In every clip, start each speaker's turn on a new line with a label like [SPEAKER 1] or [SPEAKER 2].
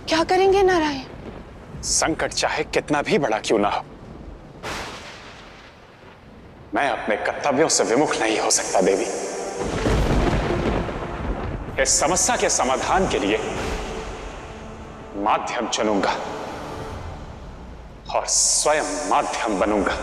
[SPEAKER 1] क्या करेंगे नारायण?
[SPEAKER 2] संकट चाहे कितना भी बड़ा क्यों ना हो, मैं अपने कर्तव्यों से विमुख नहीं हो सकता देवी। इस समस्या के समाधान के लिए माध्यम चुनूंगा और स्वयं माध्यम बनूंगा।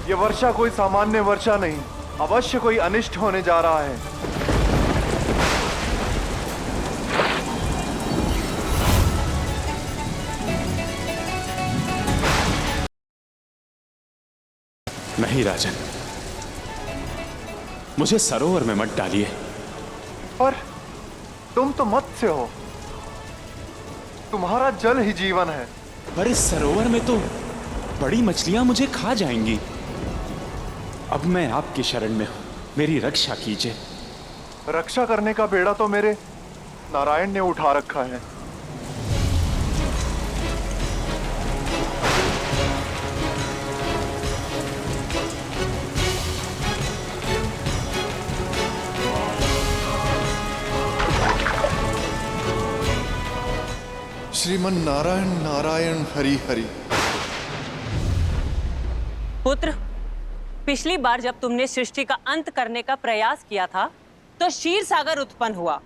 [SPEAKER 3] ये वर्षा कोई सामान्य वर्षा नहीं, अवश्य कोई अनिष्ट होने जा रहा है।
[SPEAKER 2] नहीं राजन, मुझे सरोवर में मत डालिए।
[SPEAKER 3] पर तुम तो मत्स्य हो, तुम्हारा जल ही जीवन है।
[SPEAKER 2] पर इस सरोवर में तो बड़ी मछलियां मुझे खा जाएंगी। अब मैं आपकी शरण में हूं, मेरी रक्षा कीजिए।
[SPEAKER 3] रक्षा करने का बेड़ा तो मेरे नारायण ने उठा रखा है।
[SPEAKER 4] श्रीमन नारायण नारायण हरि हरि।
[SPEAKER 5] पुत्र, पिछली बार जब तुमने सृष्टि का अंत करने का प्रयास किया था तो क्षीर सागर उत्पन्न हुआ।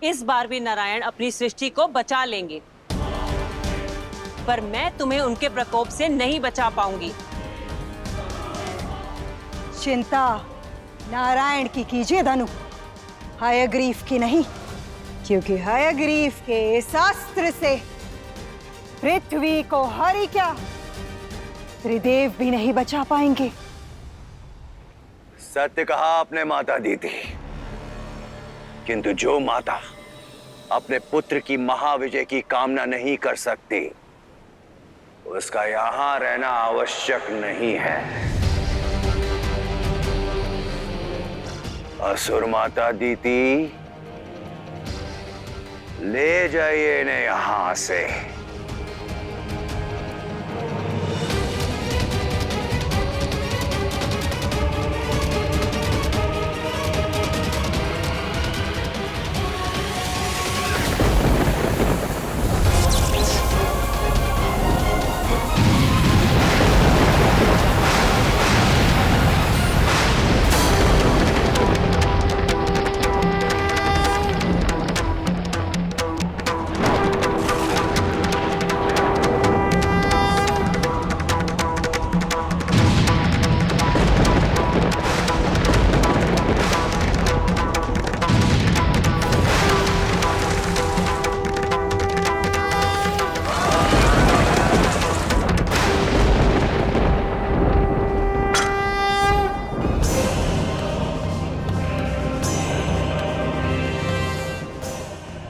[SPEAKER 5] इस बार भी नारायण अपनी सृष्टि को बचा लेंगे, पर मैं तुम्हें उनके प्रकोप से नहीं बचा पाऊंगी।
[SPEAKER 6] चिंता नारायण की कीजिए धनु, हयग्रीव की नहीं, क्योंकि हयग्रीव के इस अस्त्र से पृथ्वी को हरि क्या त्रिदेव भी नहीं बचा पाएंगे।
[SPEAKER 7] सत्य कहा आपने माता दीदी, किंतु जो माता अपने पुत्र की महाविजय की कामना नहीं कर सकती, उसका यहां रहना आवश्यक नहीं है। असुर माता दीदी, ले जाइए इन्हें यहां से।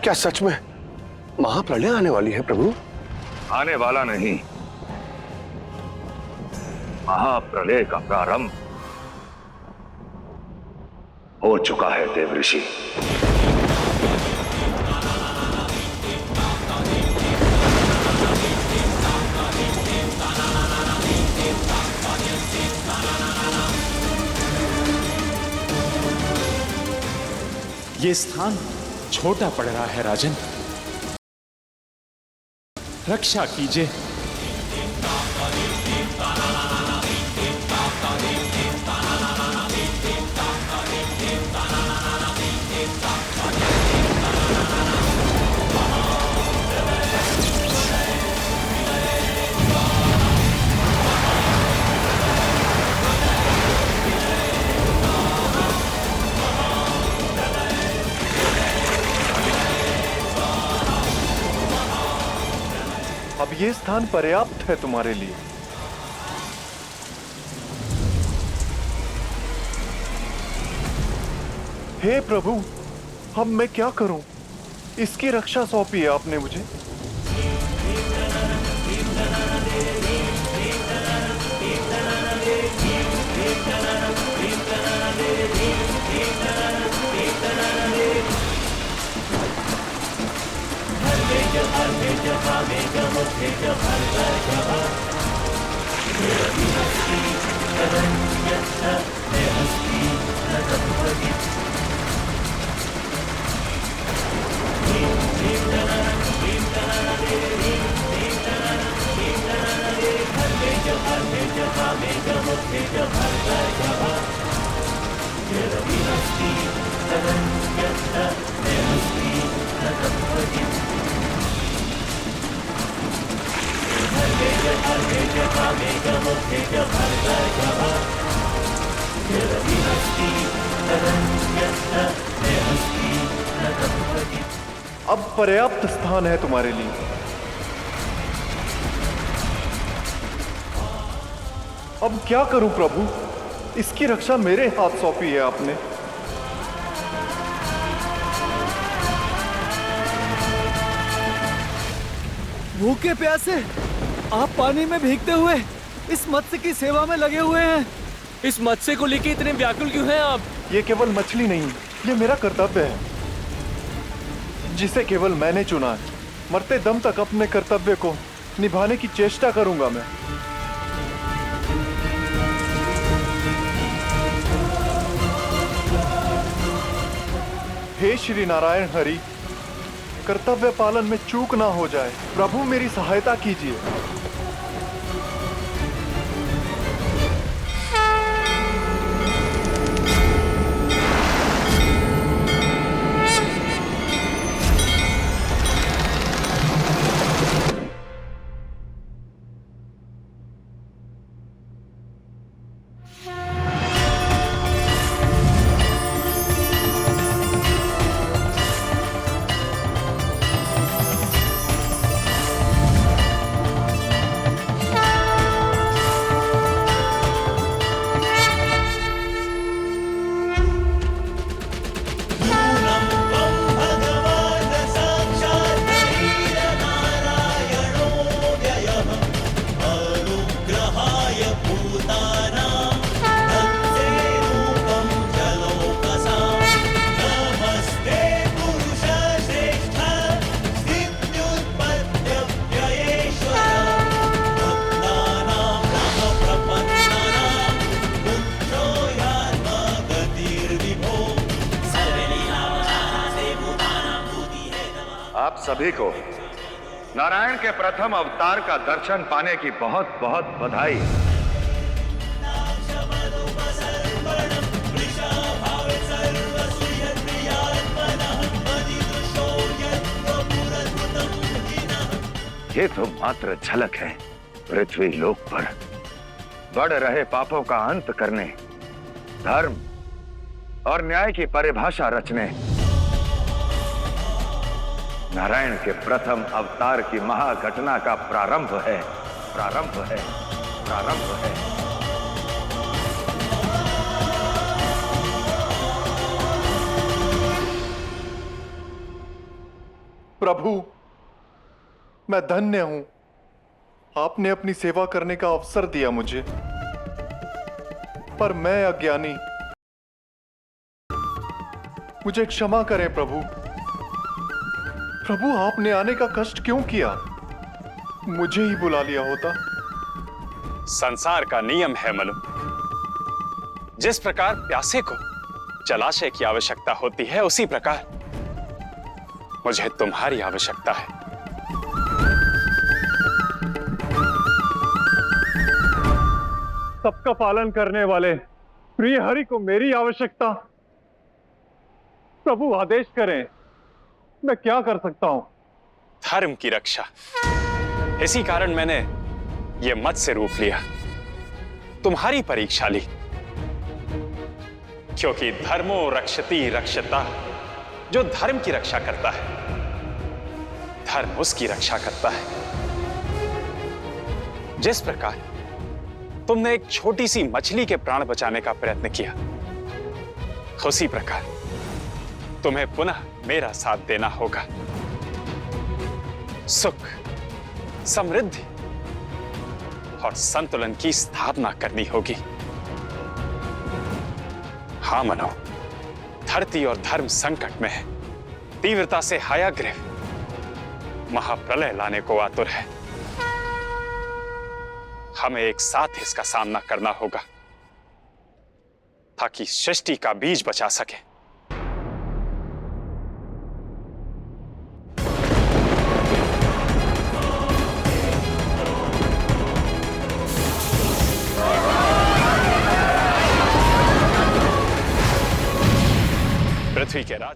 [SPEAKER 8] क्या सच में महाप्रलय आने वाली है प्रभु?
[SPEAKER 9] आने वाला नहीं, महाप्रलय का प्रारंभ हो चुका है देवऋषि।
[SPEAKER 2] ये स्थान छोटा पड़ रहा है राजन, रक्षा कीजिए।
[SPEAKER 3] अब ये स्थान पर्याप्त है तुम्हारे लिए। हे प्रभु, अब मैं क्या करूं? इसकी रक्षा सौंपी है आपने मुझे। अब पर्याप्त स्थान है तुम्हारे लिए। अब क्या करूं प्रभु? इसकी रक्षा मेरे हाथ सौंपी है आपने।
[SPEAKER 1] भूखे प्यासे आप पानी में भीगते हुए इस मत्स्य की सेवा में लगे हुए हैं। इस मत्स्य को लेके इतने व्याकुल क्यों हैं आप?
[SPEAKER 3] ये केवल मछली नहीं, ये मेरा कर्तव्य है जिसे केवल मैंने चुना है। मरते दम तक अपने कर्तव्य को निभाने की चेष्टा करूंगा मैं। हे श्री नारायण हरि, कर्तव्य पालन में चूक ना हो जाए, प्रभु मेरी सहायता कीजिए।
[SPEAKER 9] आप सभी को नारायण के प्रथम अवतार का दर्शन पाने की बहुत बहुत बधाई। ये तो मात्र झलक है पृथ्वी लोक पर बढ़ रहे पापों का अंत करने, धर्म और न्याय की परिभाषा रचने नारायण के प्रथम अवतार की महाघटना का प्रारंभ है, प्रारंभ है, प्रारंभ है।
[SPEAKER 3] प्रभु, मैं धन्य हूं, आपने अपनी सेवा करने का अवसर दिया मुझे, पर मैं अज्ञानी। मुझे क्षमा करें प्रभु। प्रभु, आपने आने का कष्ट क्यों किया? मुझे ही बुला लिया होता।
[SPEAKER 2] संसार का नियम है मनु, जिस प्रकार प्यासे को जलाशय की आवश्यकता होती है, उसी प्रकार मुझे तुम्हारी आवश्यकता है।
[SPEAKER 3] सबका पालन करने वाले प्रिय हरि को मेरी आवश्यकता। प्रभु आदेश करें, मैं क्या कर सकता हूं?
[SPEAKER 2] धर्म की रक्षा। इसी कारण मैंने ये मत्स्य रूप लिया, तुम्हारी परीक्षा ली। क्योंकि धर्मो रक्षति रक्षता, जो धर्म की रक्षा करता है, धर्म उसकी रक्षा करता है। जिस प्रकार तुमने एक छोटी सी मछली के प्राण बचाने का प्रयत्न किया, उसी प्रकार तुम्हें पुनः मेरा साथ देना होगा। सुख, समृद्धि और संतुलन की स्थापना करनी होगी। हां मनो, धरती और धर्म संकट में है। तीव्रता से हयग्रीव महाप्रलय लाने को आतुर है। हमें एक साथ इसका सामना करना होगा ताकि सृष्टि का बीज बचा सके। पृथ्वी के राजा